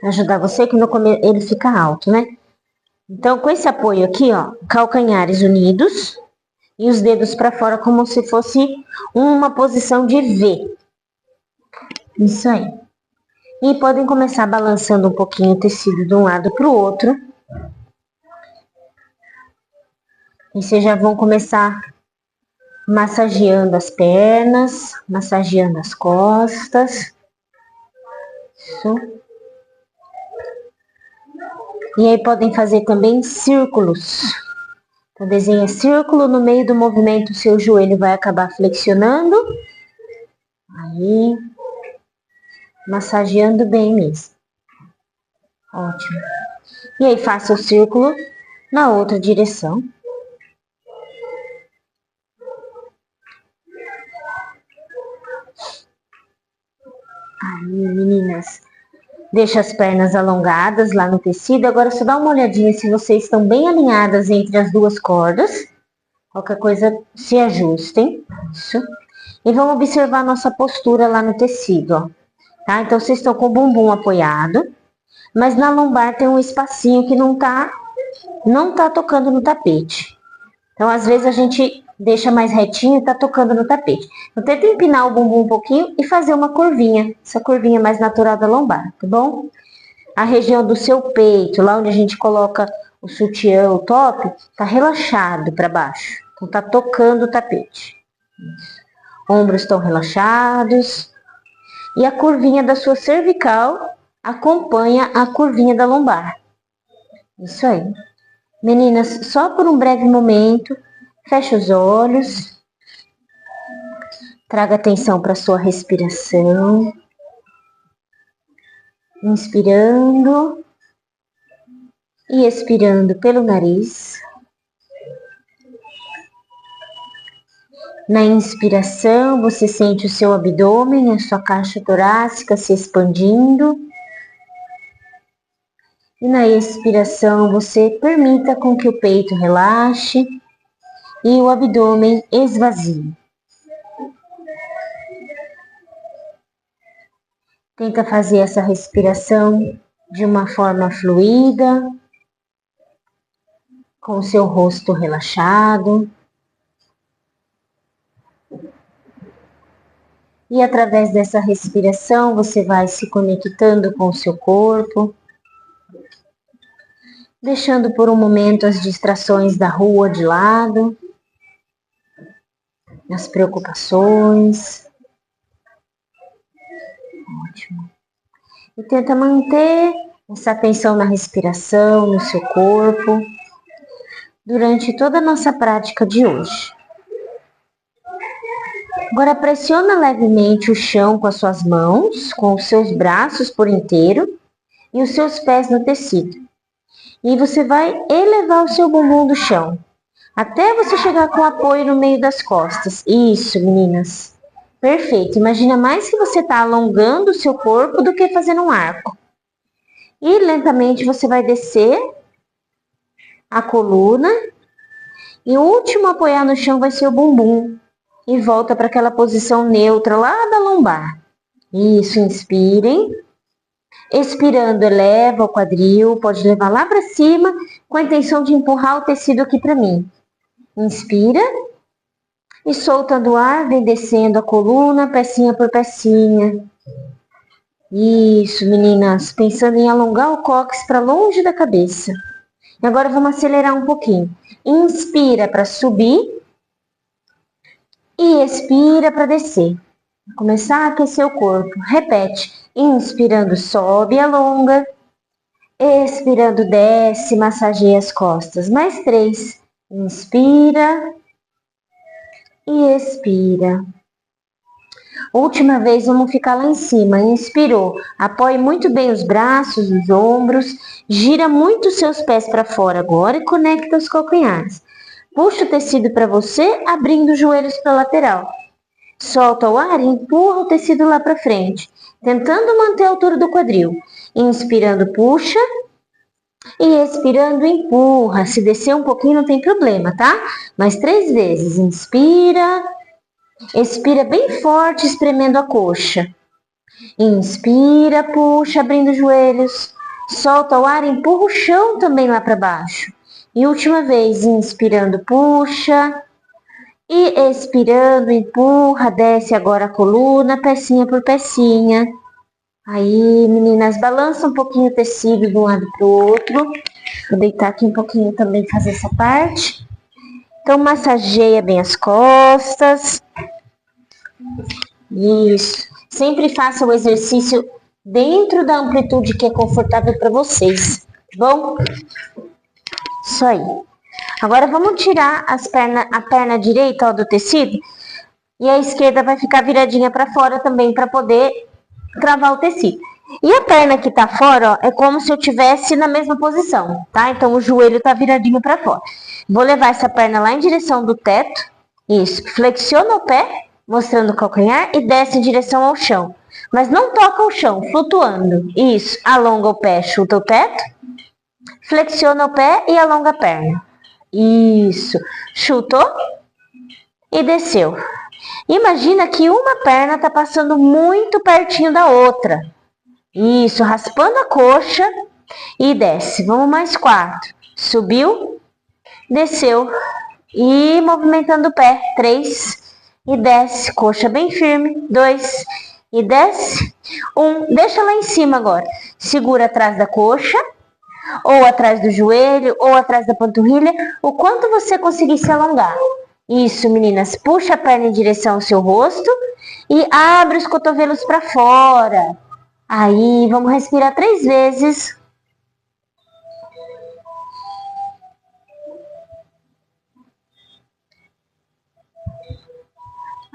Ajudar você que no começo ele fica alto, né? Então, com esse apoio aqui, ó, calcanhares unidos e os dedos para fora como se fosse uma posição de V. Isso aí. E podem começar balançando um pouquinho o tecido de um lado para o outro. E vocês já vão começar massageando as pernas, massageando as costas. Isso. E aí podem fazer também círculos. Então desenha círculo, no meio do movimento o seu joelho vai acabar flexionando. Aí, massageando bem mesmo. Ótimo. E aí faça o círculo na outra direção. Aí, meninas, deixa as pernas alongadas lá no tecido. Agora só dá uma olhadinha se vocês estão bem alinhadas entre as duas cordas. Qualquer coisa, se ajustem. Isso. E vamos observar a nossa postura lá no tecido, ó. Tá? Então, vocês estão com o bumbum apoiado, mas na lombar tem um espacinho que não tá tocando no tapete. Então, às vezes a gente deixa mais retinho e tá tocando no tapete. Então, tenta empinar o bumbum um pouquinho e fazer uma curvinha. Essa curvinha mais natural da lombar, tá bom? A região do seu peito, lá onde a gente coloca o sutiã, o top, tá relaxado para baixo. Então, tá tocando o tapete. Isso. Ombros estão relaxados. E a curvinha da sua cervical acompanha a curvinha da lombar. Isso aí. Meninas, só por um breve momento, feche os olhos. Traga atenção para a sua respiração. Inspirando e expirando pelo nariz. Na inspiração, você sente o seu abdômen, a sua caixa torácica se expandindo. E na expiração, você permita com que o peito relaxe e o abdômen esvazie. Tenta fazer essa respiração de uma forma fluida, com o seu rosto relaxado. E através dessa respiração, você vai se conectando com o seu corpo, deixando por um momento as distrações da rua de lado, as preocupações. Ótimo. E tenta manter essa atenção na respiração, no seu corpo, durante toda a nossa prática de hoje. Agora pressiona levemente o chão com as suas mãos, com os seus braços por inteiro e os seus pés no tecido. E você vai elevar o seu bumbum do chão, até você chegar com apoio no meio das costas. Isso, meninas. Perfeito. Imagina mais que você está alongando o seu corpo do que fazendo um arco. E lentamente você vai descer a coluna. E o último a apoiar no chão vai ser o bumbum. E volta para aquela posição neutra lá da lombar. Isso, inspirem. Expirando, eleva o quadril, pode levar lá para cima, com a intenção de empurrar o tecido aqui para mim. Inspira. E soltando o ar, vem descendo a coluna, pecinha por pecinha. Isso, meninas, pensando em alongar o cóccix para longe da cabeça. E agora vamos acelerar um pouquinho. Inspira para subir. E expira para descer. Começar a aquecer o corpo. Repete. Inspirando, sobe e alonga. Expirando, desce, massageia as costas. Mais 3. Inspira. E expira. Última vez, vamos ficar lá em cima. Inspirou. Apoie muito bem os braços, os ombros. Gira muito os seus pés para fora agora e conecta os calcanhares. Puxa o tecido para você, abrindo os joelhos para a lateral. Solta o ar e empurra o tecido lá para frente, tentando manter a altura do quadril. Inspirando, puxa. E expirando, empurra. Se descer um pouquinho, não tem problema, tá? Mais 3 vezes. Inspira. Expira bem forte, espremendo a coxa. Inspira, puxa, abrindo os joelhos. Solta o ar e empurra o chão também lá para baixo. E última vez, inspirando, puxa. E expirando, empurra, desce agora a coluna, pecinha por pecinha. Aí, meninas, balança um pouquinho o tecido de um lado para o outro. Vou deitar aqui um pouquinho também, fazer essa parte. Então, massageia bem as costas. Isso. Sempre faça o exercício dentro da amplitude que é confortável para vocês, tá bom? Isso aí. Agora vamos tirar a perna direita, ó, do tecido, e a esquerda vai ficar viradinha para fora também para poder travar o tecido. E a perna que tá fora, ó, é como se eu tivesse na mesma posição, tá? Então o joelho tá viradinho para fora. Vou levar essa perna lá em direção do teto. Isso. Flexiona o pé, mostrando o calcanhar, e desce em direção ao chão. Mas não toca o chão, flutuando. Isso. Alonga o pé, chuta o teto. Flexiona o pé e alonga a perna. Isso. Chutou e desceu. Imagina que uma perna está passando muito pertinho da outra. Isso, raspando a coxa e desce. Vamos mais 4. Subiu, desceu e movimentando o pé. 3 e desce. Coxa bem firme. 2 e desce. 1. Deixa lá em cima agora. Segura atrás da coxa, ou atrás do joelho, ou atrás da panturrilha, o quanto você conseguir se alongar. Isso, meninas. Puxa a perna em direção ao seu rosto e abre os cotovelos para fora. Aí, vamos respirar 3 vezes.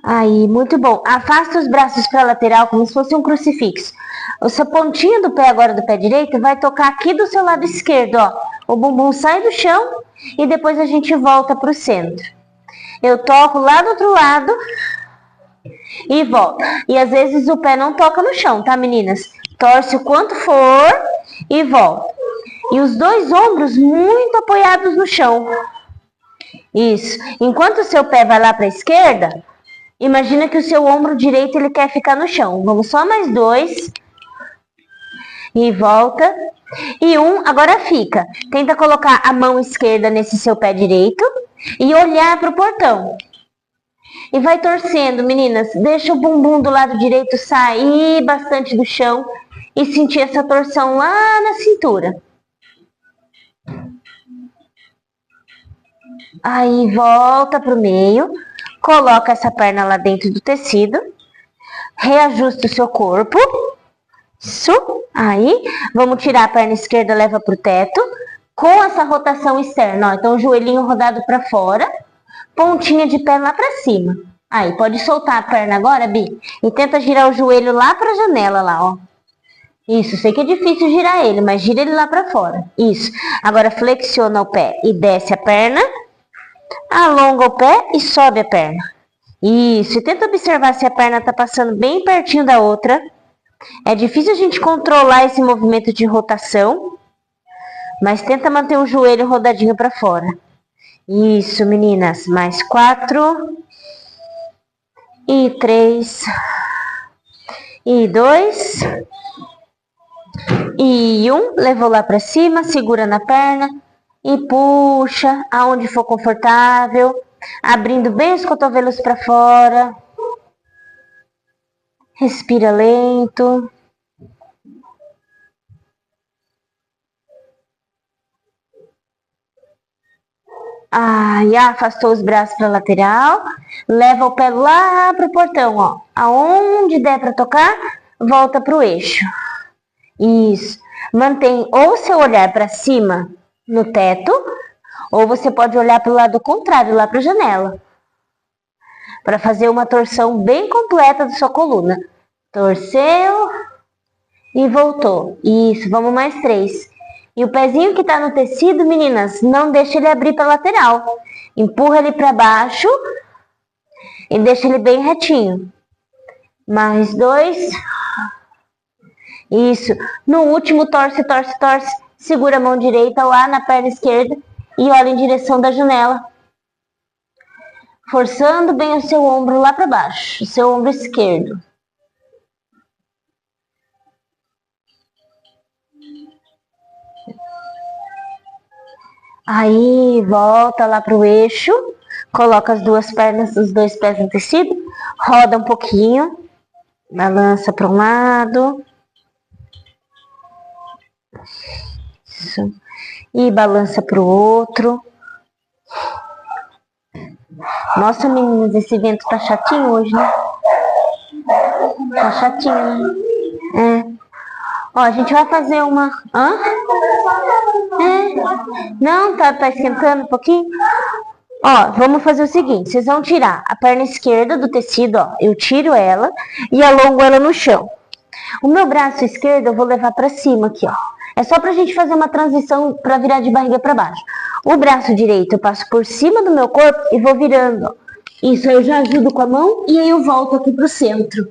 Aí, muito bom. Afasta os braços para a lateral como se fosse um crucifixo. Essa pontinha do pé agora do pé direito vai tocar aqui do seu lado esquerdo, ó. O bumbum sai do chão e depois a gente volta para o centro. Eu toco lá do outro lado e volto. E às vezes o pé não toca no chão, tá, meninas? Torce o quanto for e volta. E os 2 ombros muito apoiados no chão. Isso. Enquanto o seu pé vai lá para a esquerda, imagina que o seu ombro direito ele quer ficar no chão. Vamos só mais 2. E volta. E 1, agora fica. Tenta colocar a mão esquerda nesse seu pé direito e olhar para o portão. E vai torcendo, meninas. Deixa o bumbum do lado direito sair bastante do chão e sentir essa torção lá na cintura. Aí volta pro meio, coloca essa perna lá dentro do tecido, reajusta o seu corpo. Isso. Aí, vamos tirar a perna esquerda, leva pro teto, com essa rotação externa, ó. Então, o joelhinho rodado para fora, pontinha de pé lá para cima. Aí, pode soltar a perna agora, Bi, e tenta girar o joelho lá para a janela, lá, ó. Isso, sei que é difícil girar ele, mas gira ele lá para fora. Isso. Agora, flexiona o pé e desce a perna, alonga o pé e sobe a perna. Isso, e tenta observar se a perna tá passando bem pertinho da outra. É difícil a gente controlar esse movimento de rotação, mas tenta manter o joelho rodadinho para fora. Isso, meninas. Mais 4. E 3. E 2. E 1. Levou lá para cima, segura na perna e puxa aonde for confortável, abrindo bem os cotovelos para fora. Respira lento. Aí afastou os braços para a lateral, leva o pé lá para o portão, ó. Aonde der para tocar, volta para o eixo. Isso. Mantém ou seu olhar para cima no teto, ou você pode olhar para o lado contrário, lá para a janela, para fazer uma torção bem completa da sua coluna. Torceu e voltou. Isso, vamos mais 3. E o pezinho que tá no tecido, meninas, não deixa ele abrir para lateral. Empurra ele para baixo e deixa ele bem retinho. Mais 2. Isso. No último, torce, torce, torce. Segura a mão direita lá na perna esquerda e olha em direção da janela. Forçando bem o seu ombro lá para baixo, o seu ombro esquerdo. Aí volta lá pro eixo, coloca as duas pernas, os dois pés no tecido, roda um pouquinho, balança para um lado, isso, e balança para o outro. Nossa, meninas, esse vento tá chatinho hoje, né? Tá chatinho, né? É. Ó, a gente vai fazer uma... Hã? É. Não, tá esquentando um pouquinho? Ó, vamos fazer o seguinte, vocês vão tirar a perna esquerda do tecido, ó. Eu tiro ela e alongo ela no chão. O meu braço esquerdo eu vou levar pra cima aqui, ó. É só pra gente fazer uma transição pra virar de barriga pra baixo. O braço direito eu passo por cima do meu corpo e vou virando, ó. Isso, eu já ajudo com a mão e aí eu volto aqui pro centro.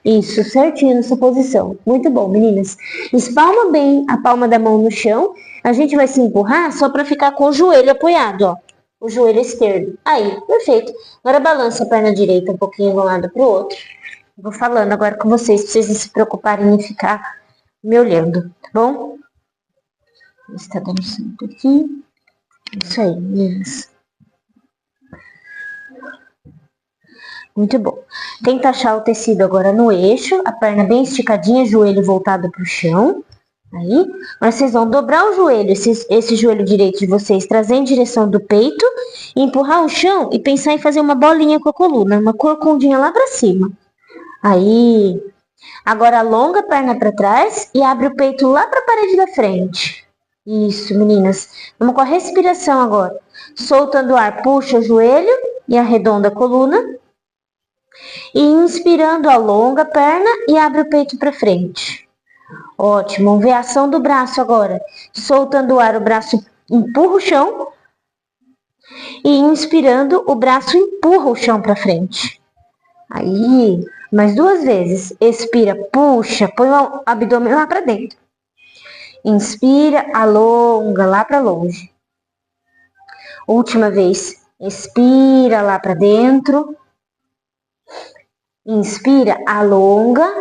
Isso, certinho nessa posição. Muito bom, meninas. Espalma bem a palma da mão no chão. A gente vai se empurrar só para ficar com o joelho apoiado, ó. O joelho esquerdo. Aí, perfeito. Agora balança a perna direita um pouquinho de um lado pro outro. Vou falando agora com vocês, pra vocês não se preocuparem em ficar me olhando, tá bom? Está dando certo aqui. Isso aí, meninas. Muito bom. Tenta achar o tecido agora no eixo, a perna bem esticadinha, joelho voltado para o chão. Aí, mas vocês vão dobrar o joelho, esse joelho direito de vocês, trazer em direção do peito, empurrar o chão e pensar em fazer uma bolinha com a coluna, uma corcundinha lá para cima. Aí, agora alonga a perna para trás e abre o peito lá para a parede da frente. Isso, meninas. Vamos com a respiração agora. Soltando o ar, puxa o joelho e arredonda a coluna. E inspirando, alonga a perna e abre o peito para frente. Ótimo. Vamos ver a ação do braço agora. Soltando o ar, o braço empurra o chão. E inspirando, o braço empurra o chão para frente. Aí, mais duas vezes. Expira, puxa, põe o abdômen lá para dentro. Inspira, alonga lá para longe. Última vez. Expira lá para dentro. Inspira, alonga.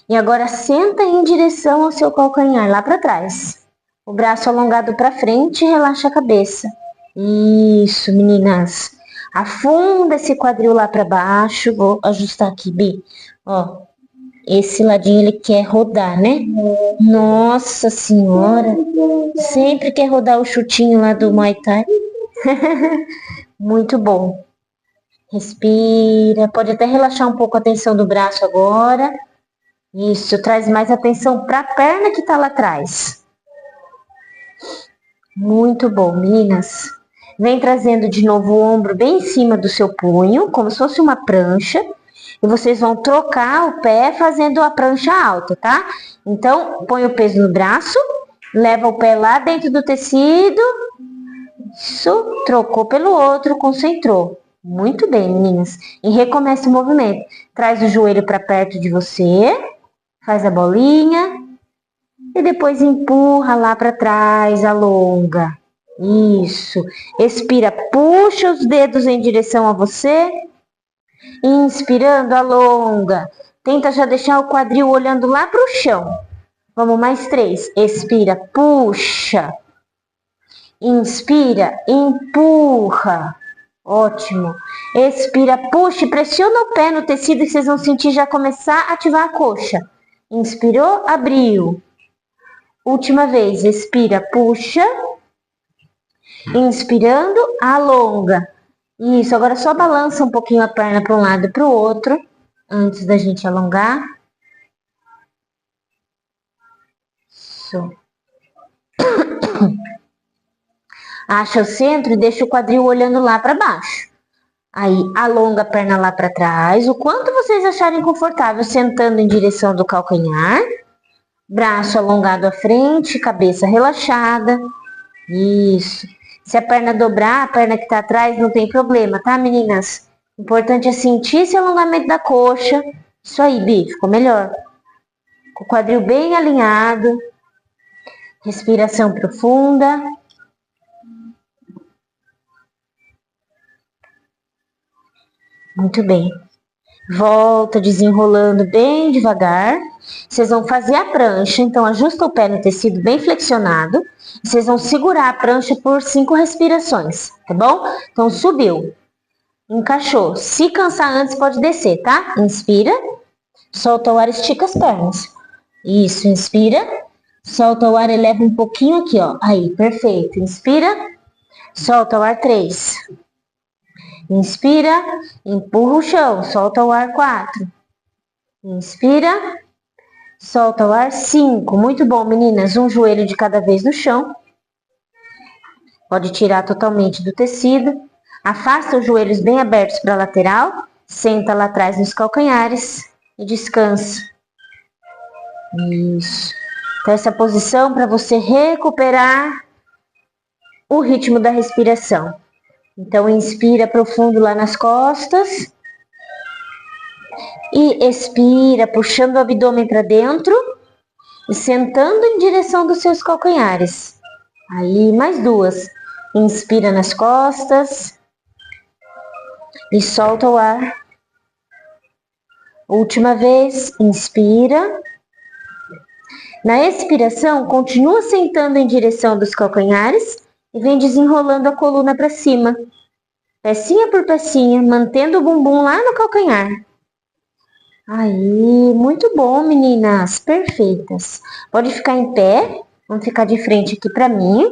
E agora senta em direção ao seu calcanhar, lá para trás. O braço alongado para frente e relaxa a cabeça. Isso, meninas. Afunda esse quadril lá para baixo. Vou ajustar aqui, Bi. Ó, esse ladinho ele quer rodar, né? Nossa Senhora. Sempre quer rodar o chutinho lá do Muay Thai. Muito bom. Respira. Pode até relaxar um pouco a tensão do braço agora. Isso, traz mais atenção para a perna que está lá atrás. Muito bom, meninas. Vem trazendo de novo o ombro bem em cima do seu punho, como se fosse uma prancha. E vocês vão trocar o pé fazendo a prancha alta, tá? Então, põe o peso no braço, leva o pé lá dentro do tecido. Isso, trocou pelo outro, concentrou. Muito bem, meninas. E recomeça o movimento. Traz o joelho para perto de você. Faz a bolinha e depois empurra lá para trás, alonga. Isso. Expira, puxa os dedos em direção a você. Inspirando, alonga. Tenta já deixar o quadril olhando lá para o chão. Vamos, mais 3. Expira, puxa. Inspira, empurra. Ótimo. Expira, puxa e pressiona o pé no tecido que vocês vão sentir já começar a ativar a coxa. Inspirou, abriu. Última vez, expira, puxa. Inspirando, alonga. Isso, agora só balança um pouquinho a perna para um lado e para o outro, antes da gente alongar. Isso. Acha o centro e deixa o quadril olhando lá para baixo. Aí, alonga a perna lá para trás, o quanto vocês acharem confortável, sentando em direção do calcanhar. Braço alongado à frente, cabeça relaxada. Isso. Se a perna dobrar, a perna que está atrás, não tem problema, tá, meninas? O importante é sentir esse alongamento da coxa. Isso aí, Bi, ficou melhor. Com o quadril bem alinhado. Respiração profunda. Muito bem. Volta desenrolando bem devagar. Vocês vão fazer a prancha, então ajusta o pé no tecido bem flexionado. Vocês vão segurar a prancha por 5 respirações, tá bom? Então subiu, encaixou. Se cansar antes, pode descer, tá? Inspira, solta o ar, estica as pernas. Isso, inspira, solta o ar, eleva um pouquinho aqui, ó. Aí, perfeito. Inspira, solta o ar, 3. Inspira, empurra o chão, solta o ar, 4. Inspira, solta o ar, 5. Muito bom, meninas. Um joelho de cada vez no chão. Pode tirar totalmente do tecido. Afasta os joelhos bem abertos para a lateral. Senta lá atrás nos calcanhares e descansa. Isso. Então, essa posição para você recuperar o ritmo da respiração. Então, inspira profundo lá nas costas. E expira, puxando o abdômen para dentro. E sentando em direção dos seus calcanhares. Aí, mais 2. Inspira nas costas. E solta o ar. Última vez, inspira. Na expiração, continua sentando em direção dos calcanhares e vem desenrolando a coluna para cima. Pecinha por pecinha, mantendo o bumbum lá no calcanhar. Aí, muito bom, meninas, perfeitas. Pode ficar em pé, vamos ficar de frente aqui para mim.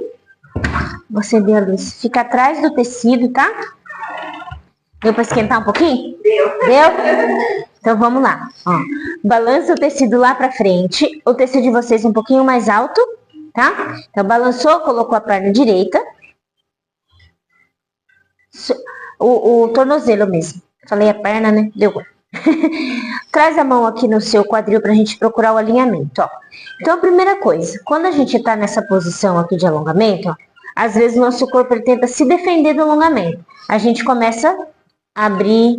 Vou acender a luz. Fica atrás do tecido, tá? Deu para esquentar um pouquinho? Deu? Então vamos lá. Ó, balança o tecido lá para frente. O tecido de vocês um pouquinho mais alto, tá? Então balançou, colocou a perna direita. O tornozelo mesmo. Falei a perna, né? Deu. Traz a mão aqui no seu quadril pra gente procurar o alinhamento, ó. Então a primeira coisa, quando a gente tá nessa posição aqui de alongamento, ó, às vezes o nosso corpo ele tenta se defender do alongamento. A gente começa a abrir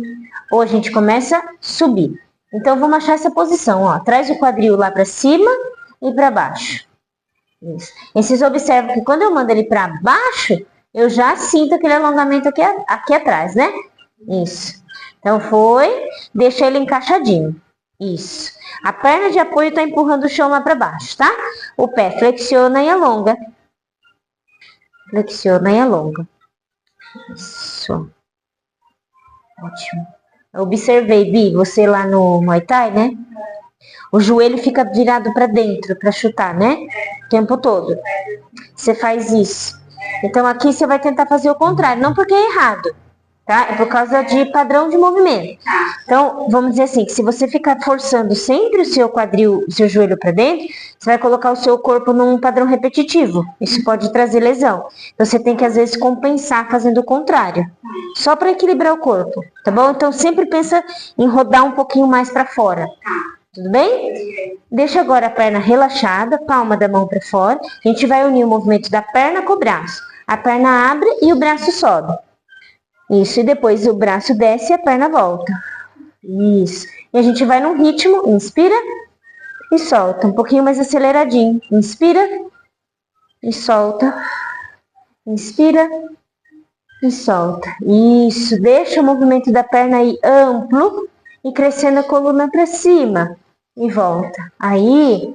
ou a gente começa a subir. Então vamos achar essa posição, ó. Traz o quadril lá pra cima e pra baixo. Isso. E vocês observam que quando eu mando ele pra baixo, eu já sinto aquele alongamento aqui atrás, né? Isso. Então foi, deixa ele encaixadinho. Isso. A perna de apoio está empurrando o chão lá para baixo, tá? O pé flexiona e alonga. Flexiona e alonga. Isso. Ótimo. Eu observei, Bi, você lá no Muay Thai, né? O joelho fica virado para dentro para chutar, né? O tempo todo. Você faz isso. Então aqui você vai tentar fazer o contrário, não porque é errado. Tá? É por causa de padrão de movimento. Então, vamos dizer assim, que se você ficar forçando sempre o seu quadril, o seu joelho para dentro, você vai colocar o seu corpo num padrão repetitivo. Isso pode trazer lesão. Então, você tem que, às vezes, compensar fazendo o contrário. Só para equilibrar o corpo, tá bom? Então, sempre pensa em rodar um pouquinho mais para fora. Tudo bem? Deixa agora a perna relaxada, palma da mão para fora. A gente vai unir o movimento da perna com o braço. A perna abre e o braço sobe. Isso, e depois o braço desce e a perna volta. Isso. E a gente vai num ritmo, inspira e solta. Um pouquinho mais aceleradinho. Inspira e solta. Inspira e solta. Isso, deixa o movimento da perna aí amplo e crescendo a coluna para cima. E volta. Aí,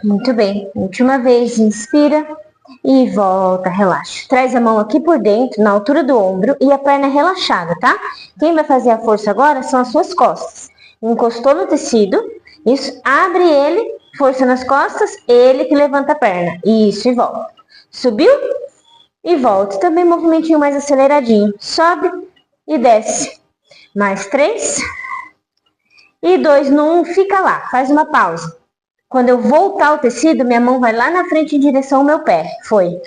muito bem. Última vez, inspira. E volta, relaxa. Traz a mão aqui por dentro, na altura do ombro e a perna relaxada, tá? Quem vai fazer a força agora são as suas costas. Encostou no tecido, isso, abre ele, força nas costas, ele que levanta a perna. Isso, e volta. Subiu e volta. Também movimentinho mais aceleradinho. Sobe e desce. Mais 3. E 2 no 1, fica lá, faz uma pausa. Quando eu voltar o tecido, minha mão vai lá na frente em direção ao meu pé. Foi.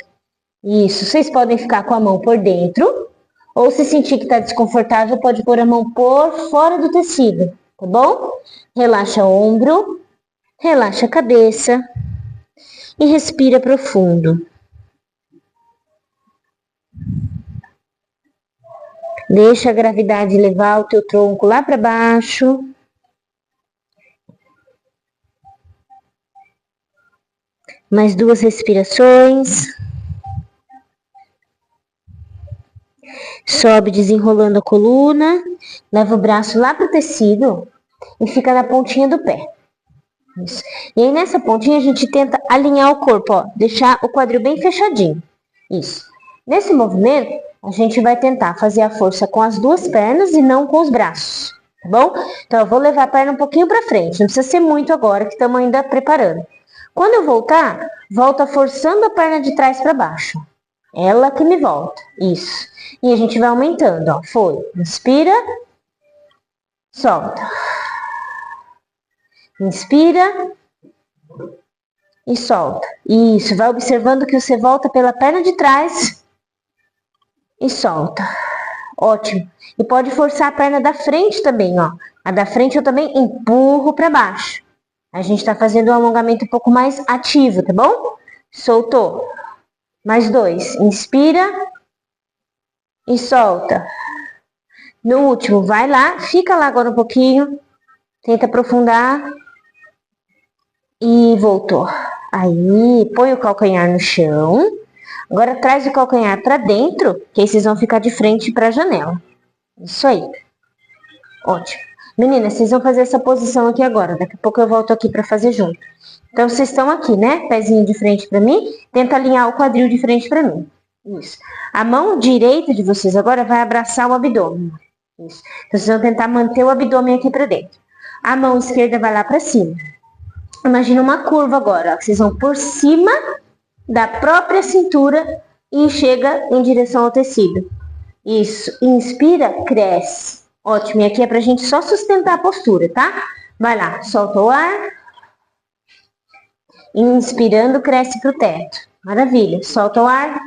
Isso. Vocês podem ficar com a mão por dentro. Ou se sentir que está desconfortável, pode pôr a mão por fora do tecido. Tá bom? Relaxa o ombro. Relaxa a cabeça. E respira profundo. Deixa a gravidade levar o teu tronco lá para baixo. Mais 2 respirações. Sobe desenrolando a coluna. Leva o braço lá pro tecido e fica na pontinha do pé. Isso. E aí nessa pontinha a gente tenta alinhar o corpo, ó, deixar o quadril bem fechadinho. Isso. Nesse movimento, a gente vai tentar fazer a força com as duas pernas e não com os braços, tá bom? Então eu vou levar a perna um pouquinho para frente, não precisa ser muito agora, que estamos ainda preparando. Quando eu voltar, volta forçando a perna de trás para baixo. Ela que me volta. Isso. E a gente vai aumentando, ó. Foi. Inspira. Solta. Inspira. E solta. Isso. Vai observando que você volta pela perna de trás. E solta. Ótimo. E pode forçar a perna da frente também, ó. A da frente eu também empurro para baixo. A gente tá fazendo um alongamento um pouco mais ativo, tá bom? Soltou. Mais 2. Inspira. E solta. No último, vai lá, fica lá agora um pouquinho, tenta aprofundar e voltou. Aí, põe o calcanhar no chão. Agora traz o calcanhar para dentro, que aí vocês vão ficar de frente para a janela. Isso aí. Ótimo. Meninas, vocês vão fazer essa posição aqui agora. Daqui a pouco eu volto aqui para fazer junto. Então, vocês estão aqui, né? Pezinho de frente para mim. Tenta alinhar o quadril de frente para mim. Isso. A mão direita de vocês agora vai abraçar o abdômen. Isso. Então, vocês vão tentar manter o abdômen aqui para dentro. A mão esquerda vai lá para cima. Imagina uma curva agora, ó, que vocês vão por cima da própria cintura e chega em direção ao tecido. Isso. Inspira, cresce. Ótimo. E aqui é pra gente só sustentar a postura, tá? Vai lá, solta o ar. Inspirando, cresce pro teto. Maravilha. Solta o ar.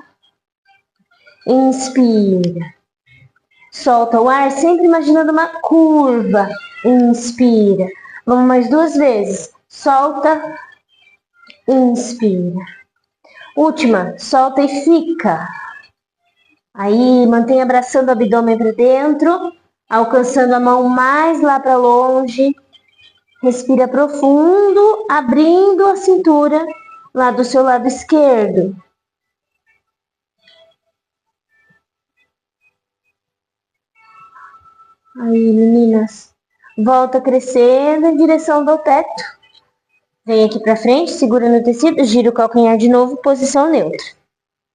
Inspira. Solta o ar, sempre imaginando uma curva. Inspira. Vamos mais 2 vezes. Solta. Inspira. Última. Solta e fica. Aí, mantém abraçando o abdômen para dentro. Alcançando a mão mais lá para longe. Respira profundo, abrindo a cintura lá do seu lado esquerdo. Aí, meninas, volta crescendo em direção do teto. Vem aqui pra frente, segura no tecido, gira o calcanhar de novo, posição neutra.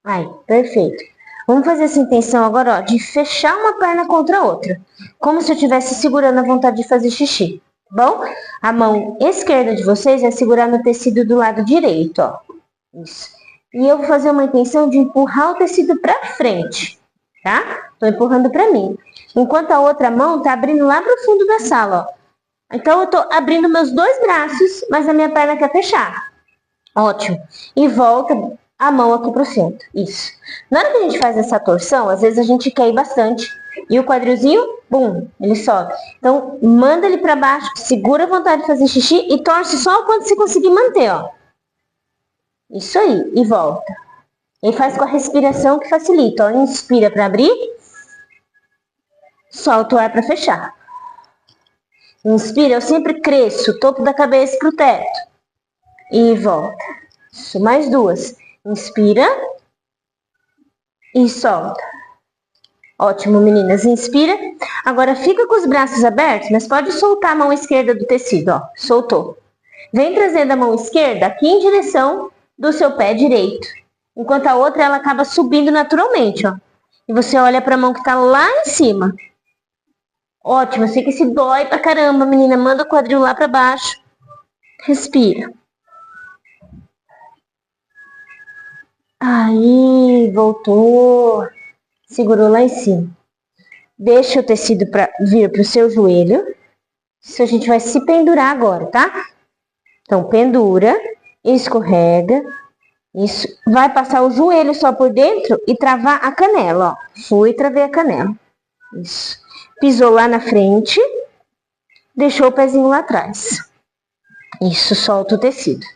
Aí, perfeito. Vamos fazer essa intenção agora, ó, de fechar uma perna contra a outra. Como se eu estivesse segurando a vontade de fazer xixi, tá bom? A mão esquerda de vocês vai segurar no tecido do lado direito, ó. Isso. E eu vou fazer uma intenção de empurrar o tecido pra frente, tá? Tô empurrando pra mim. Enquanto a outra mão tá abrindo lá pro fundo da sala, ó. Então eu tô abrindo meus 2 braços, mas a minha perna quer fechar. Ótimo. E volta a mão aqui pro centro. Isso. Na hora que a gente faz essa torção, às vezes a gente quer ir bastante. E o quadrilzinho, bum, ele sobe. Então, manda ele pra baixo, segura a vontade de fazer xixi e torce só quando você conseguir manter, ó. Isso aí. E volta. E faz com a respiração que facilita, ó. Inspira pra abrir. Solta o ar para fechar. Inspira, eu sempre cresço, topo da cabeça pro teto. E volta. Isso, mais 2. Inspira. E solta. Ótimo, meninas. Inspira. Agora fica com os braços abertos, mas pode soltar a mão esquerda do tecido, ó. Soltou. Vem trazendo a mão esquerda aqui em direção do seu pé direito. Enquanto a outra, ela acaba subindo naturalmente, ó. E você olha para a mão que tá lá em cima. Ótimo, eu sei que se dói pra caramba, menina. Manda o quadril lá pra baixo. Respira. Aí, voltou. Segurou lá em cima. Deixa o tecido vir pro seu joelho. Isso a gente vai se pendurar agora, tá? Então, pendura, escorrega. Isso. Vai passar o joelho só por dentro e travar a canela, ó. Fui, travei a canela. Isso. Pisou lá na frente, deixou o pezinho lá atrás. Isso, solta o tecido.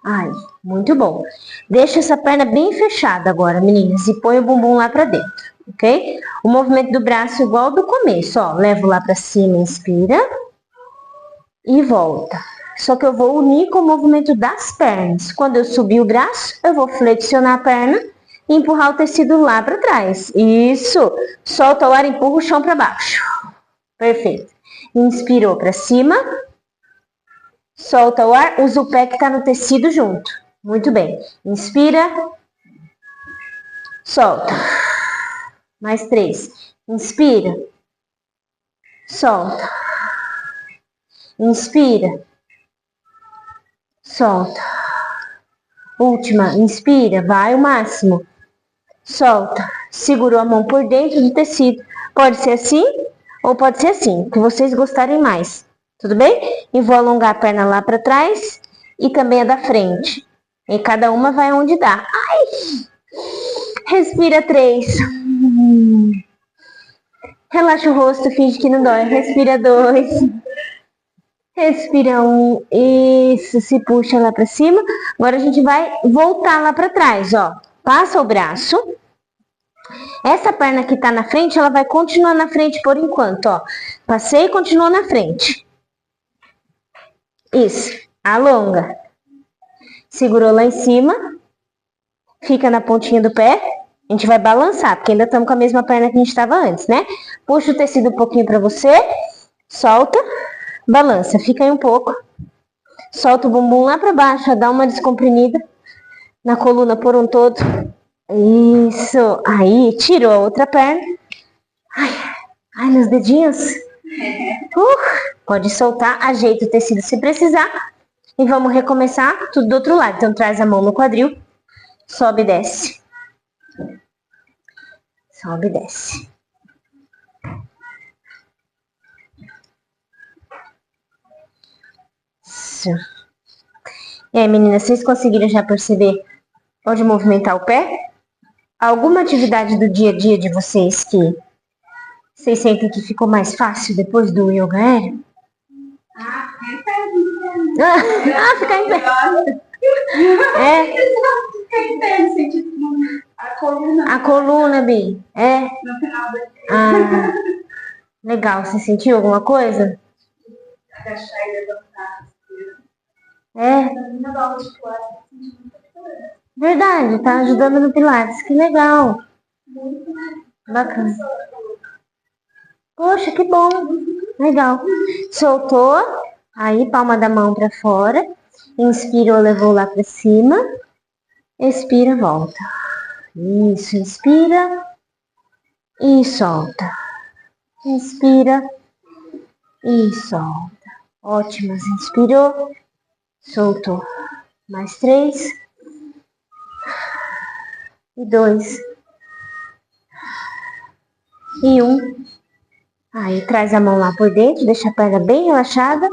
Ai, muito bom. Deixa essa perna bem fechada agora, meninas, e põe o bumbum lá pra dentro, ok? O movimento do braço igual ao do começo, ó. Levo lá pra cima, inspira. E volta. Só que eu vou unir com o movimento das pernas. Quando eu subir o braço, eu vou flexionar a perna e empurrar o tecido lá para trás. Isso. Solta o ar, empurra o chão para baixo. Perfeito. Inspirou para cima. Solta o ar, usa o pé que tá no tecido junto. Muito bem. Inspira. Solta. Mais 3. Inspira. Solta. Inspira. Solta. Última. Inspira. Vai o máximo. Solta. Segurou a mão por dentro do tecido. Pode ser assim ou pode ser assim, que vocês gostarem mais. Tudo bem? E vou alongar a perna lá para trás e também a da frente. E cada uma vai onde dá. Ai! Respira 3. Relaxa o rosto, finge que não dói. Respira 2. Respira 1. Isso, se puxa lá para cima. Agora a gente vai voltar lá para trás, ó. Passa o braço. Essa perna que tá na frente, ela vai continuar na frente por enquanto, ó. Passei e continua na frente. Isso. Alonga. Segurou lá em cima. Fica na pontinha do pé. A gente vai balançar, porque ainda estamos com a mesma perna que a gente estava antes, né? Puxa o tecido um pouquinho para você. Solta. Balança. Fica aí um pouco. Solta o bumbum lá para baixo. Dá uma descomprimida na coluna por um todo. Isso. Aí, tirou a outra perna. Ai, meus dedinhos. Pode soltar. Ajeita o tecido se precisar. E vamos recomeçar tudo do outro lado. Então, traz a mão no quadril. Sobe e desce. Sobe e desce. Isso. E aí, meninas, vocês conseguiram já perceber onde movimentar o pé? Alguma atividade do dia a dia de vocês que vocês sentem que ficou mais fácil depois do yoga aéreo? Ficar em pé. Ficar em pé, sentir a coluna. A coluna, Bi. No final da Legal. Você sentiu alguma coisa? agachar e levantar. É. Na aula de classe, Verdade, tá ajudando no Pilates. Que legal. Bacana. Poxa, que bom. Legal. Soltou. Aí, palma da mão pra fora. Inspirou, levou lá pra cima. Expira, volta. Isso, inspira. E solta. Inspira. E solta. Ótimas. Inspirou. Soltou. Mais 3. E 2. E 1. Aí traz a mão lá por dentro, deixa a perna bem relaxada.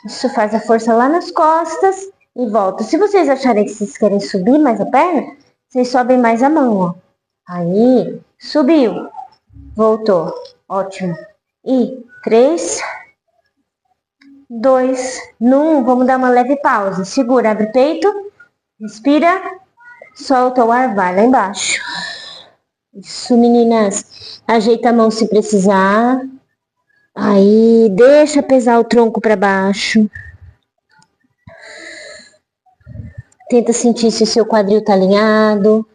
Isso faz a força lá nas costas e volta. Se vocês acharem que vocês querem subir mais a perna, vocês sobem mais a mão, ó. Aí, subiu. Voltou. Ótimo. E 3, 2, no 1. Vamos dar uma leve pausa. Segura, abre o peito. Respira. Solta o ar, vai lá embaixo. Isso, meninas. Ajeita a mão se precisar. Aí, deixa pesar o tronco para baixo. Tenta sentir se o seu quadril tá alinhado.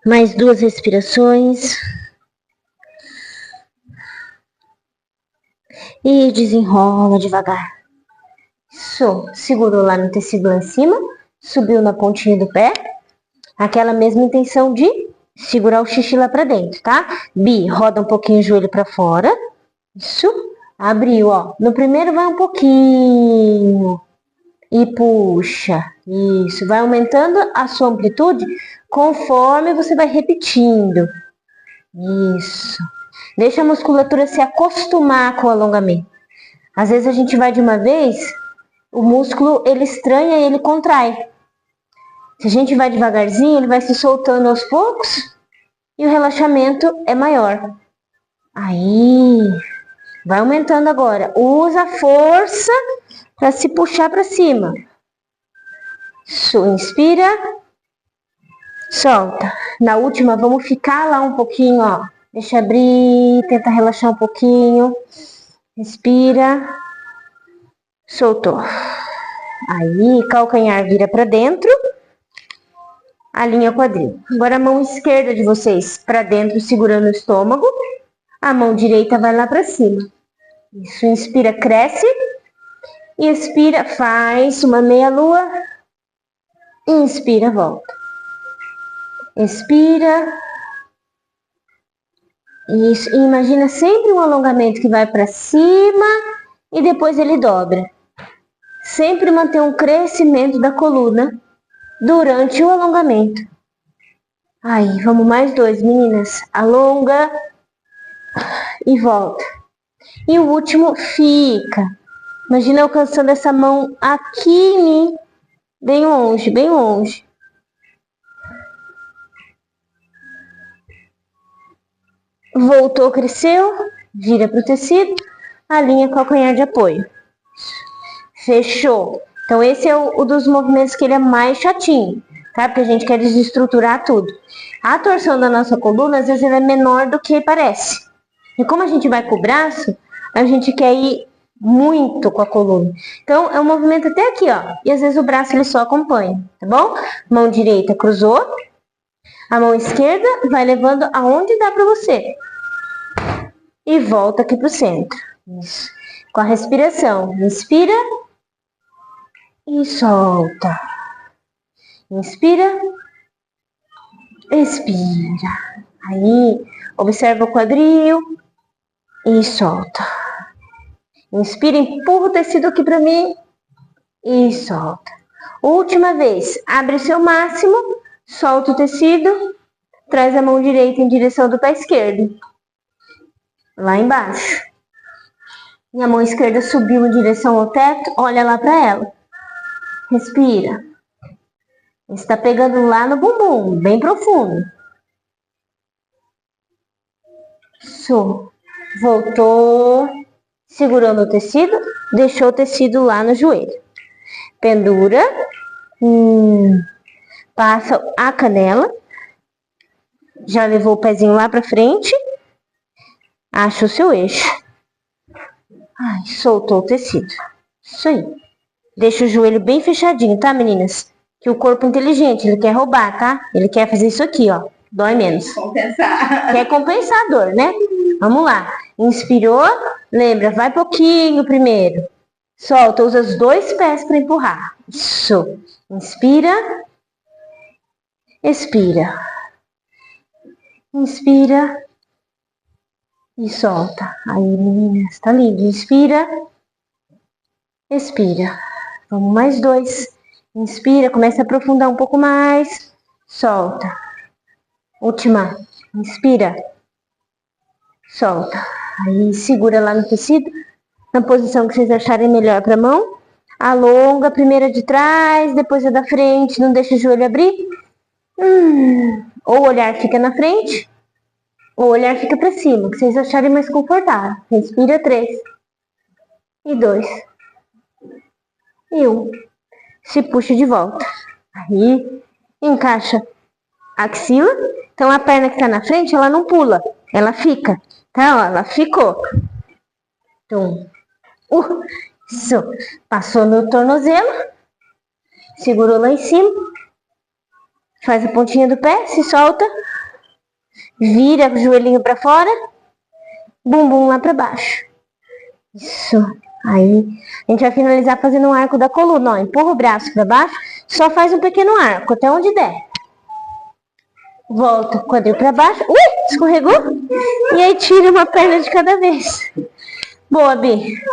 Mais 2 respirações. E desenrola devagar. Isso. Segurou lá no tecido lá em cima. Subiu na pontinha do pé. Aquela mesma intenção de segurar o xixi lá pra dentro, tá? Bi, roda um pouquinho o joelho pra fora. Isso. Abriu, ó. No primeiro vai um pouquinho. E puxa. Isso. Vai aumentando a sua amplitude conforme você vai repetindo. Isso. Deixa a musculatura se acostumar com o alongamento. Às vezes a gente vai de uma vez, o músculo ele estranha e ele contrai. Se a gente vai devagarzinho, ele vai se soltando aos poucos e o relaxamento é maior. Aí, vai aumentando agora. Usa a força para se puxar para cima. Isso, inspira, solta. Na última, vamos ficar lá um pouquinho, ó. Deixa abrir, tenta relaxar um pouquinho. Respira, soltou. Aí, calcanhar vira para dentro. Alinha o quadril. Agora a mão esquerda de vocês para dentro, segurando o estômago. A mão direita vai lá para cima. Isso, inspira, cresce. Expira, faz uma meia lua. Inspira, volta. Expira. Isso, e imagina sempre um alongamento que vai para cima e depois ele dobra. Sempre manter um crescimento da coluna durante o alongamento. Aí, vamos mais 2, meninas. Alonga e volta. E o último, fica. Imagina alcançando essa mão aqui em mim, bem longe, bem longe. Voltou, cresceu, vira para o tecido, alinha o calcanhar de apoio. Fechou. Então esse é o dos movimentos que ele é mais chatinho, tá? Porque a gente quer desestruturar tudo. A torção da nossa coluna, às vezes, ela é menor do que parece. E como a gente vai com o braço, a gente quer ir muito com a coluna. Então é um movimento até aqui, ó. E às vezes o braço ele só acompanha, tá bom? Mão direita cruzou. A mão esquerda vai levando aonde dá para você. E volta aqui pro centro. Isso. Com a respiração. Inspira. E solta. Inspira. Expira. Aí, observa o quadril. E solta. Inspira, empurra o tecido aqui para mim. E solta. Última vez. Abre o seu máximo. Solta o tecido. Traz a mão direita em direção do pé esquerdo. Lá embaixo. E a mão esquerda subiu em direção ao teto. Olha lá para ela. Respira. Está pegando lá no bumbum, bem profundo. Isso. Voltou. Segurando o tecido. Deixou o tecido lá no joelho. Pendura. Passa a canela. Já levou o pezinho lá para frente. Acha o seu eixo. Ai, soltou o tecido. Isso aí. Deixa o joelho bem fechadinho, tá, meninas? Que o corpo é inteligente, ele quer roubar, tá? Ele quer fazer isso aqui, ó. Dói menos. Compensar. Quer compensar a dor, né? Vamos lá. Inspirou. Lembra, vai pouquinho primeiro. Solta, usa os 2 pés para empurrar. Isso. Inspira. Expira. Inspira. E solta. Aí, meninas, tá lindo. Inspira. Expira. Vamos mais 2. Inspira, começa a aprofundar um pouco mais. Solta. Última. Inspira. Solta. Aí, segura lá no tecido. Na posição que vocês acharem melhor pra mão. Alonga a primeira de trás, depois a da frente. Não deixa o joelho abrir. Ou o olhar fica na frente. O olhar fica para cima, que vocês acharem mais confortável. Respira 3. E 2. E 1. Se puxa de volta. Aí, encaixa a axila. Então, a perna que está na frente, ela não pula. Ela fica. Tá? Ó, ela ficou. Então, isso. Passou no tornozelo. Segurou lá em cima. Faz a pontinha do pé, se solta. Vira o joelhinho para fora, bumbum lá para baixo. Isso. Aí, a gente vai finalizar fazendo um arco da coluna, ó. Empurra o braço para baixo, só faz um pequeno arco, até onde der. Volta o quadril para baixo. Ui, escorregou. E aí, tira uma perna de cada vez. Boa, Bi.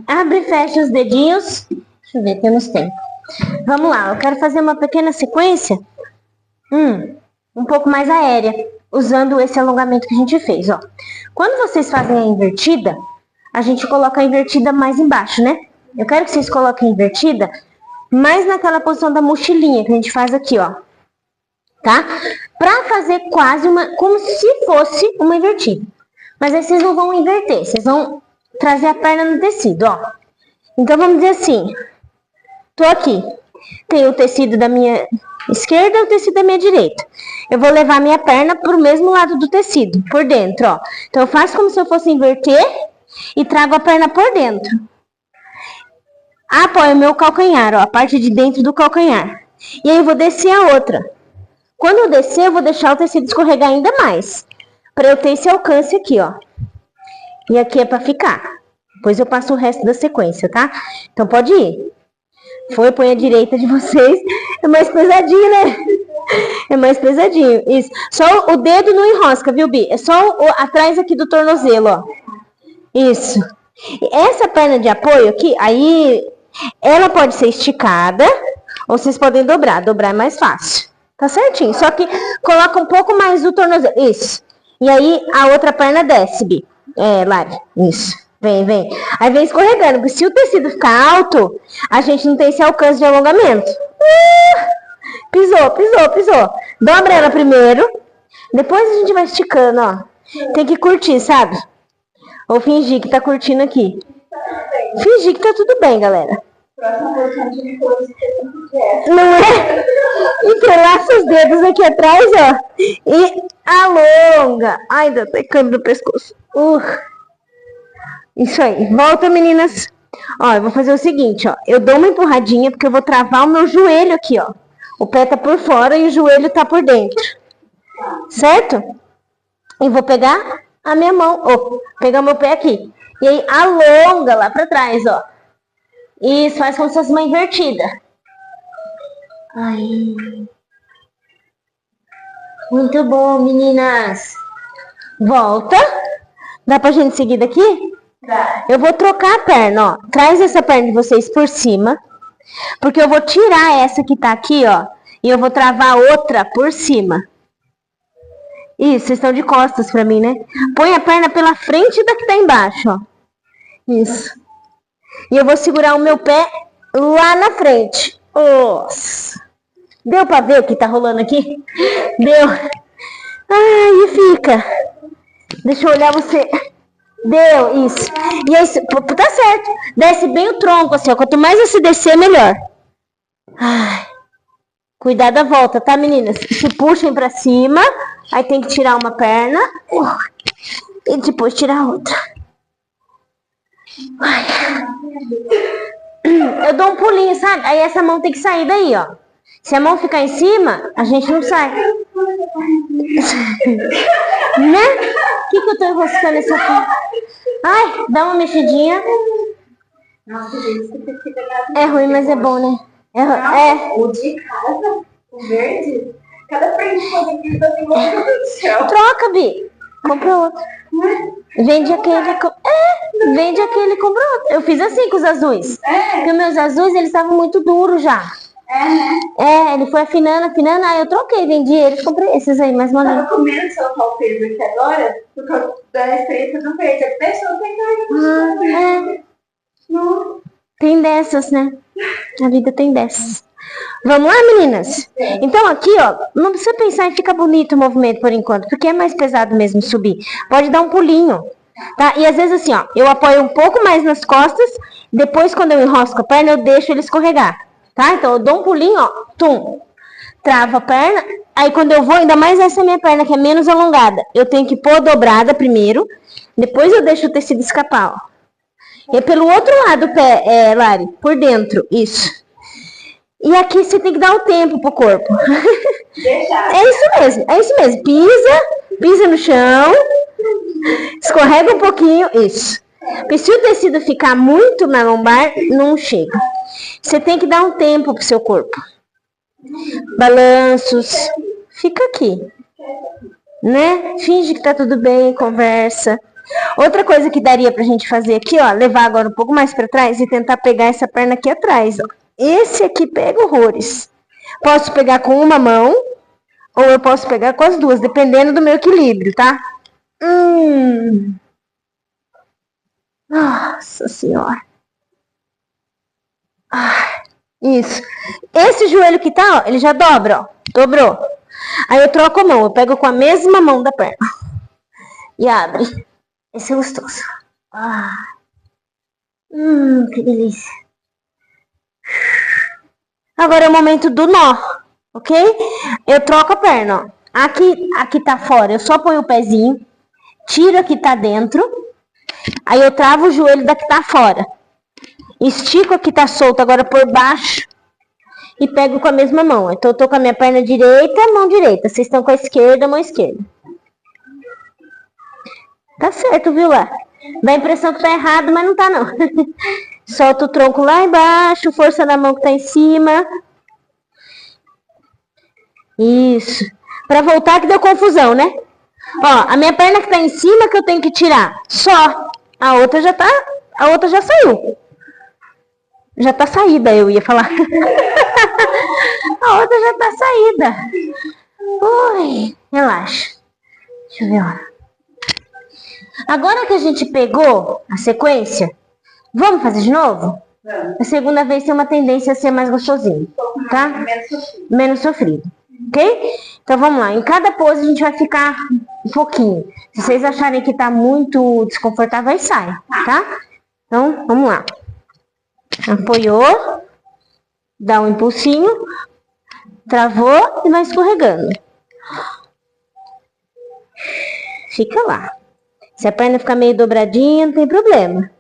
Abre e fecha os dedinhos. Deixa eu ver, temos tempo. Vamos lá, eu quero fazer uma pequena sequência. Um pouco mais aérea, usando esse alongamento que a gente fez, ó. Quando vocês fazem a invertida, a gente coloca a invertida mais embaixo, né? Eu quero que vocês coloquem a invertida mais naquela posição da mochilinha que a gente faz aqui, ó. Tá? Pra fazer quase como se fosse uma invertida. Mas aí vocês não vão inverter, vocês vão trazer a perna no tecido, ó. Então vamos dizer assim, tô aqui, tem o tecido da minha esquerda e o tecido da minha direita. Eu vou levar a minha perna pro mesmo lado do tecido, por dentro, ó. Então eu faço como se eu fosse inverter e trago a perna por dentro. Apoio o meu calcanhar, ó, a parte de dentro do calcanhar. E aí eu vou descer a outra. Quando eu descer, eu vou deixar o tecido escorregar ainda mais. Pra eu ter esse alcance aqui, ó. E aqui é pra ficar. Depois eu passo o resto da sequência, tá? Então pode ir. Foi, põe a direita de vocês. É mais pesadinho, né? É mais pesadinho. Isso. Só o dedo não enrosca, viu, Bi? É só atrás aqui do tornozelo, ó. Isso. Essa perna de apoio aqui, aí ela pode ser esticada ou vocês podem dobrar. Dobrar é mais fácil. Tá certinho. Só que coloca um pouco mais do tornozelo. Isso. E aí a outra perna desce, Bi. Lari. Isso. Vem, vem. Aí vem escorregando. Porque se o tecido ficar alto, a gente não tem esse alcance de alongamento. Pisou, pisou, pisou. Dobra ela primeiro. Depois a gente vai esticando, ó. Tem que curtir, sabe? Ou fingir que tá curtindo aqui. Fingir que tá tudo bem, galera. Não é? Entrelaça os dedos aqui atrás, ó. E alonga. Ai, deu até câmbio no pescoço. Isso aí. Volta, meninas. Ó, eu vou fazer o seguinte, ó. Eu dou uma empurradinha porque eu vou travar o meu joelho aqui, ó. O pé tá por fora e o joelho tá por dentro. Certo? E vou pegar a minha mão. Pegar o meu pé aqui. E aí alonga lá pra trás, ó. Isso, faz como se fosse uma invertida. Aí. Muito bom, meninas. Volta. Dá pra gente seguir daqui? Dá. Eu vou trocar a perna, ó. Traz essa perna de vocês por cima. Porque eu vou tirar essa que tá aqui, ó. E eu vou travar outra por cima. Isso, vocês estão de costas pra mim, né? Põe a perna pela frente da que tá embaixo, ó. Isso. E eu vou segurar o meu pé lá na frente. Nossa. Deu pra ver o que tá rolando aqui? Deu. Ai, e fica. Deixa eu olhar você. Deu, isso. E aí, tá certo. Desce bem o tronco, assim, ó. Quanto mais você descer, melhor. Ai. Cuidado da volta, tá, meninas? Se puxem pra cima. Aí tem que tirar uma perna. E depois tirar a outra. Ai. Eu dou um pulinho, sabe? Aí essa mão tem que sair daí, ó. Se a mão ficar em cima, a gente não sai. Né? O que eu tô enroscando essa perna? Ai, dá uma mexidinha. Nossa, gente, É ruim, mas é bom, né? O de casa, o verde, cada frente positiva assim, meu Deus do céu. Troca, Bi. Compra outro. Vende aquele, vende aquele, compra outro. Eu fiz assim com os azuis. Porque meus azuis, eles estavam muito duros já. Né? Ele foi afinando, aí eu troquei, vendi eles, comprei esses aí, mais molinhos. Eu tava com medo de soltar o peso aqui agora, por causa da experiência do peito. A pessoa tem carga. Não. Tem dessas, né? A vida tem dessas. Vamos lá, meninas? Então aqui, ó, não precisa pensar em ficar bonito o movimento por enquanto, porque é mais pesado mesmo subir. Pode dar um pulinho, tá? E às vezes assim, ó, eu apoio um pouco mais nas costas, depois quando eu enrosco a perna, eu deixo ele escorregar, tá? Então eu dou um pulinho, ó, tum, travo a perna, aí quando eu vou, ainda mais essa minha perna que é menos alongada, eu tenho que pôr dobrada primeiro, depois eu deixo o tecido escapar, ó. E é pelo outro lado do pé, Lari, por dentro, isso. E aqui você tem que dar o tempo pro corpo. É isso mesmo. Pisa no chão, escorrega um pouquinho, isso. Porque se o tecido ficar muito na lombar, não chega. Você tem que dar um tempo pro seu corpo. Balanços, fica aqui, né? Finge que tá tudo bem, conversa. Outra coisa que daria pra gente fazer aqui, ó, levar agora um pouco mais pra trás e tentar pegar essa perna aqui atrás, ó. Esse aqui pega horrores. Posso pegar com uma mão ou eu posso pegar com as duas, dependendo do meu equilíbrio, tá? Nossa Senhora. Isso. Esse joelho que tá, ó, ele já dobra, ó. Dobrou. Aí eu troco a mão, eu pego com a mesma mão da perna. E abre. Esse é gostoso. Que delícia. Agora é o momento do nó, ok? Eu troco a perna, ó. Aqui tá fora, eu só ponho o pezinho, tiro a que tá dentro, aí eu travo o joelho da que tá fora. Estico a que tá solta agora por baixo e pego com a mesma mão. Então eu tô com a minha perna direita, mão direita. Vocês estão com a esquerda, mão esquerda. Tá certo, viu lá? Dá a impressão que tá errado, mas não tá não. Solta o tronco lá embaixo, força na mão que tá em cima. Isso. Pra voltar que deu confusão, né? Ó, a minha perna que tá em cima que eu tenho que tirar. Só. A outra já saiu. Já tá saída, eu ia falar. A outra já tá saída. Ui, relaxa. Deixa eu ver, ó. Agora que a gente pegou a sequência, vamos fazer de novo? A segunda vez tem uma tendência a ser mais gostosinho, tá? Menos sofrido. Ok? Então vamos lá. Em cada pose a gente vai ficar um pouquinho. Se vocês acharem que tá muito desconfortável, aí sai, tá? Então, vamos lá. Apoiou. Dá um impulsinho. Travou e vai escorregando. Fica lá. Se a perna ficar meio dobradinha, não tem problema.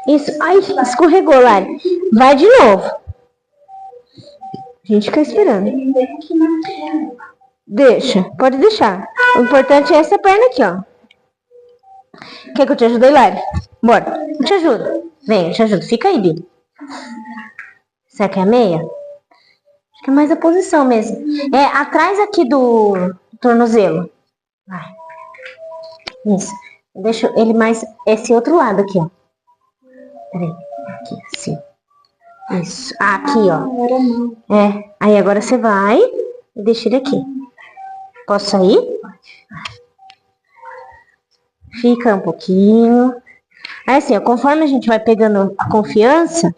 Isso. Ai, escorregou, Lari. Vai de novo. A gente fica esperando. Deixa. Pode deixar. O importante é essa perna aqui, ó. Quer que eu te ajude, Lari? Bora. Eu te ajudo. Vem, eu te ajudo. Fica aí, Bi. Será que é a meia? Acho que é mais a posição mesmo. É atrás aqui do tornozelo. Vai. Isso. Deixa ele mais esse outro lado aqui, ó. Peraí. Aqui, assim. Isso. Aqui, ó. É. Aí agora você vai e deixa ele aqui. Posso sair? Fica um pouquinho. Aí assim, ó, conforme a gente vai pegando a confiança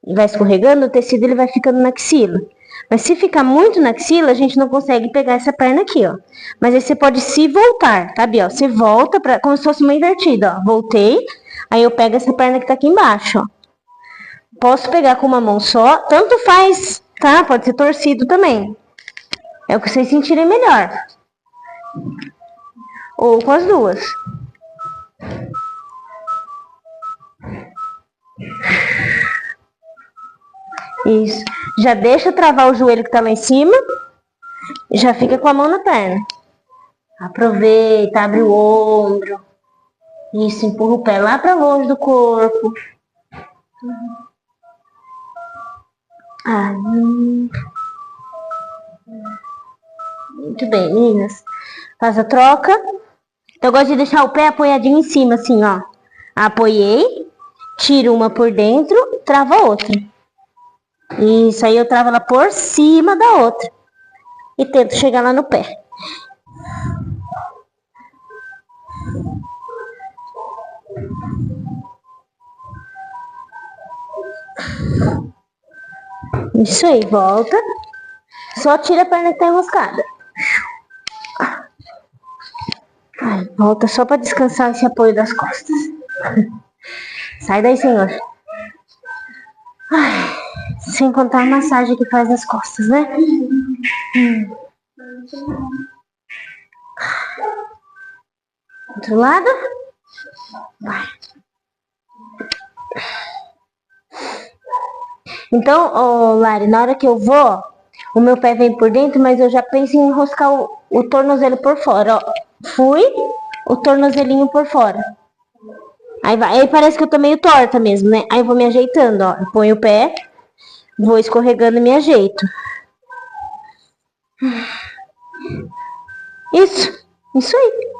e vai escorregando, o tecido ele vai ficando na axila. Mas se ficar muito na axila, a gente não consegue pegar essa perna aqui, ó. Mas aí você pode se voltar, tá, Biel? Você volta pra, como se fosse uma invertida, ó. Voltei, aí eu pego essa perna que tá aqui embaixo, ó. Posso pegar com uma mão só, tanto faz, tá? Pode ser torcido também. É o que vocês sentirem melhor. Ou com as duas. Isso. Já deixa travar o joelho que tá lá em cima. E já fica com a mão na perna. Aproveita, abre o ombro. Isso, empurra o pé lá pra longe do corpo. Muito bem, meninas. Faz a troca. Eu gosto de deixar o pé apoiadinho em cima, assim, ó. Apoiei. Tiro uma por dentro, trava a outra. Isso, aí eu travo ela por cima da outra. E tento chegar lá no pé. Isso aí, volta. Só tira a perna que tá enroscada. Ai, volta só pra descansar esse apoio das costas. Sai daí, senhor. Ai, sem contar a massagem que faz nas costas, né? Outro lado. Vai. Então, oh, Lari, na hora que eu vou, o meu pé vem por dentro, mas eu já penso em enroscar o tornozelo por fora, ó. Fui, o tornozelinho por fora. Aí vai, aí parece que eu tô meio torta mesmo, né? Aí eu vou me ajeitando, ó. Eu ponho o pé, vou escorregando e me ajeito. Isso aí.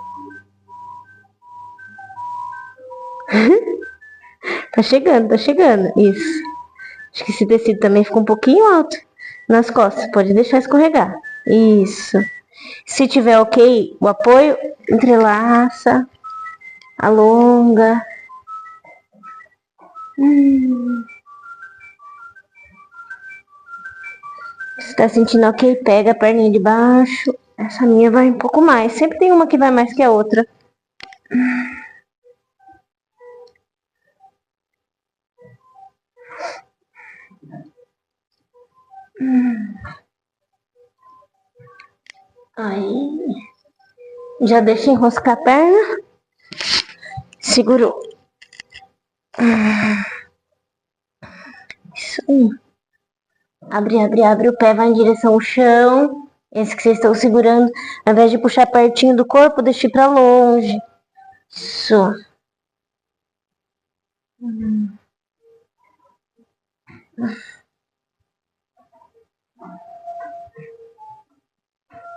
Tá chegando, tá chegando. Isso. Acho que esse tecido também ficou um pouquinho alto nas costas. Pode deixar escorregar. Isso. Se tiver ok, o apoio, entrelaça, alonga. Se tá sentindo ok, pega a perninha de baixo. Essa minha vai um pouco mais. Sempre tem uma que vai mais que a outra. Aí. Já deixa enroscar a perna. Segurou. Isso aí. Abre, abre, abre o pé, vai em direção ao chão. Esse que vocês estão segurando. Ao invés de puxar pertinho do corpo, deixe pra longe. Isso.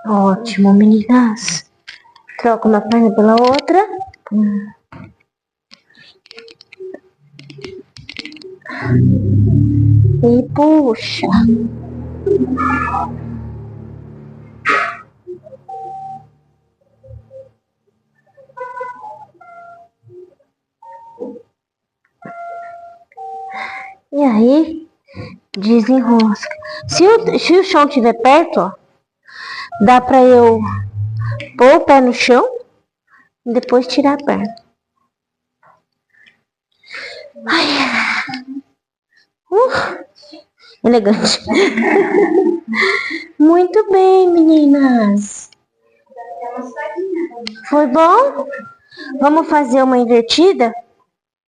Ótimo, meninas. Troca uma perna pela outra. E puxa. E aí, desenrosca. Se o chão estiver perto, ó, dá pra eu pôr o pé no chão e depois tirar a perna. Elegante. Muito bem, meninas. Foi bom? Vamos fazer uma invertida?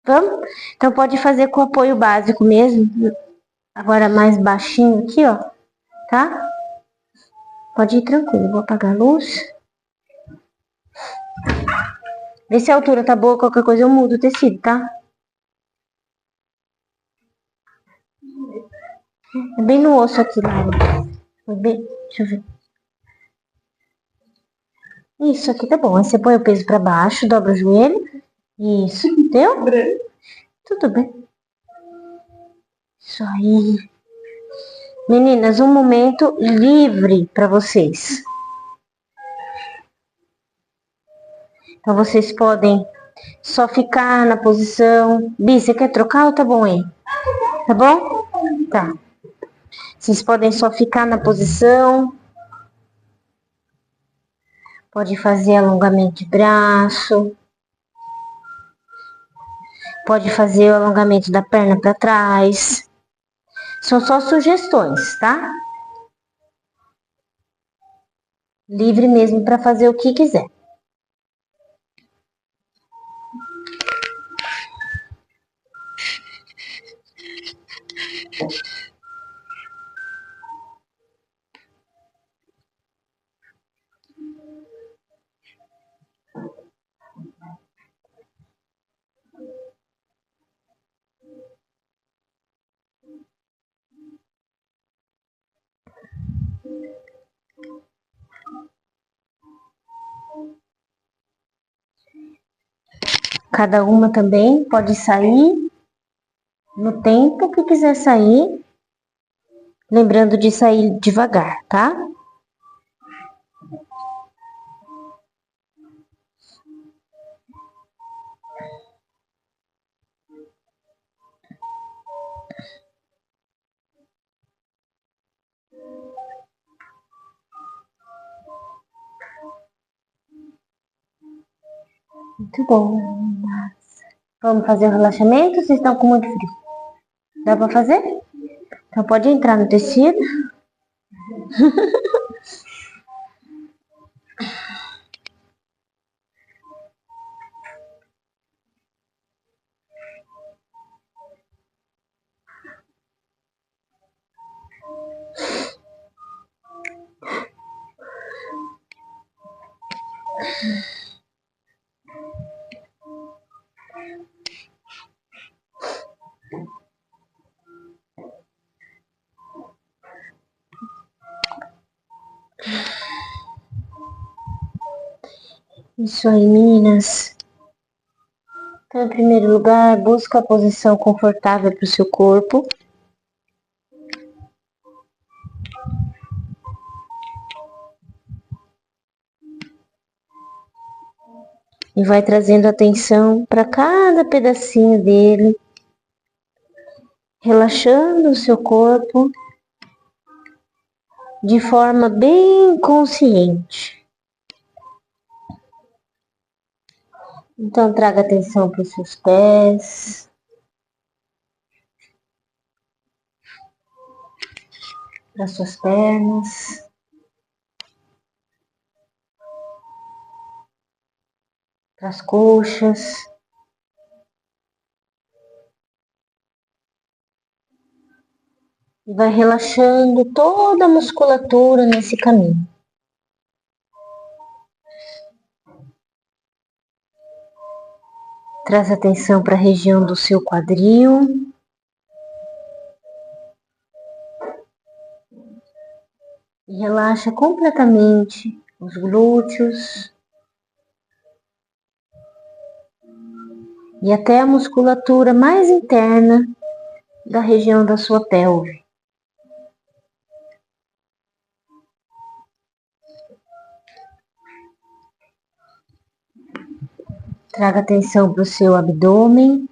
Vamos? Então pode fazer com apoio básico mesmo. Agora mais baixinho aqui, ó. Tá? Pode ir tranquilo. Vou apagar a luz. Vê se a altura tá boa. Qualquer coisa eu mudo o tecido, tá? É bem no osso aqui, Lara. Deixa eu ver. Isso aqui tá bom. Aí você põe o peso pra baixo, dobra o joelho. Isso. Deu? Tudo bem. Isso aí. Meninas, um momento livre pra vocês. Então vocês podem só ficar na posição. Bi, você quer trocar ou tá bom aí? Tá bom? Tá. Vocês podem só ficar na posição. Pode fazer alongamento de braço. Pode fazer o alongamento da perna para trás. São só sugestões, tá? Livre mesmo para fazer o que quiser. Cada uma também pode sair no tempo que quiser sair. Lembrando de sair devagar, tá? Muito bom. Vamos fazer o relaxamento? Vocês estão com muito frio? Dá pra fazer? Então pode entrar no tecido. Isso aí, meninas. Então, em primeiro lugar, busca a posição confortável para o seu corpo. E vai trazendo atenção para cada pedacinho dele, relaxando o seu corpo de forma bem consciente. Então traga atenção para os seus pés, para suas pernas, para as coxas. E vai relaxando toda a musculatura nesse caminho. Traz atenção para a região do seu quadril. E relaxa completamente os glúteos. E até a musculatura mais interna da região da sua pelve. Traga atenção para o seu abdômen.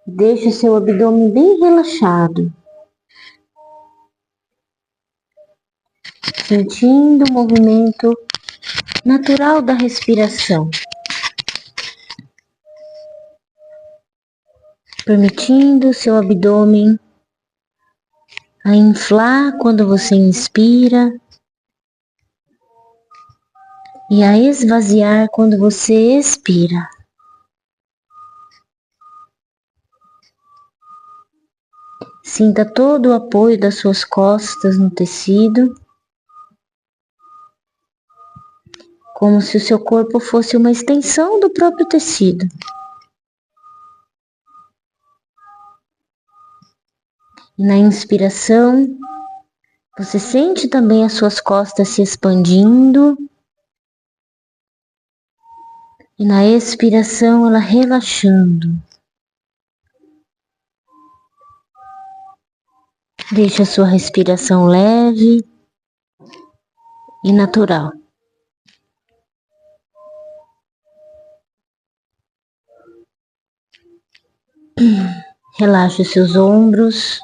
Deixe o seu abdômen bem relaxado. Sentindo o movimento natural da respiração. Permitindo o seu abdômen a inflar quando você inspira e a esvaziar quando você expira. Sinta todo o apoio das suas costas no tecido, como se o seu corpo fosse uma extensão do próprio tecido. E na inspiração, você sente também as suas costas se expandindo. E na expiração, ela relaxando. Deixe a sua respiração leve e natural. Relaxe os seus ombros,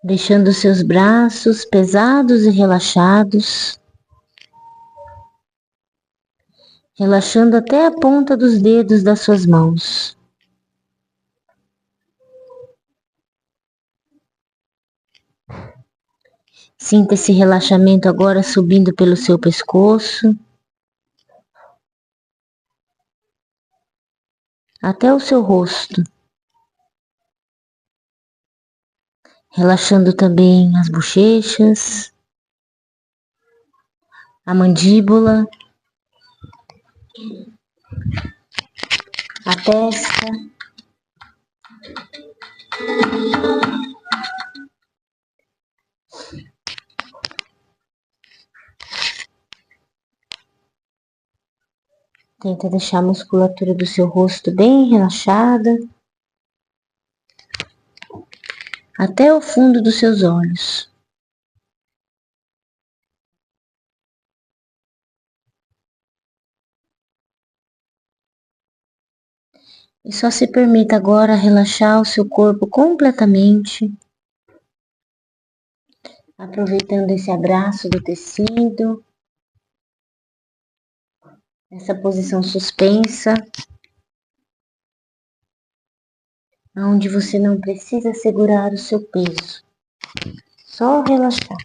deixando os seus braços pesados e relaxados, relaxando até a ponta dos dedos das suas mãos. Sinta esse relaxamento agora subindo pelo seu pescoço, até o seu rosto. Relaxando também as bochechas, a mandíbula, a testa. Tenta deixar a musculatura do seu rosto bem relaxada, até o fundo dos seus olhos. E só se permita agora relaxar o seu corpo completamente, aproveitando esse abraço do tecido, essa posição suspensa, onde você não precisa segurar o seu peso, só relaxar.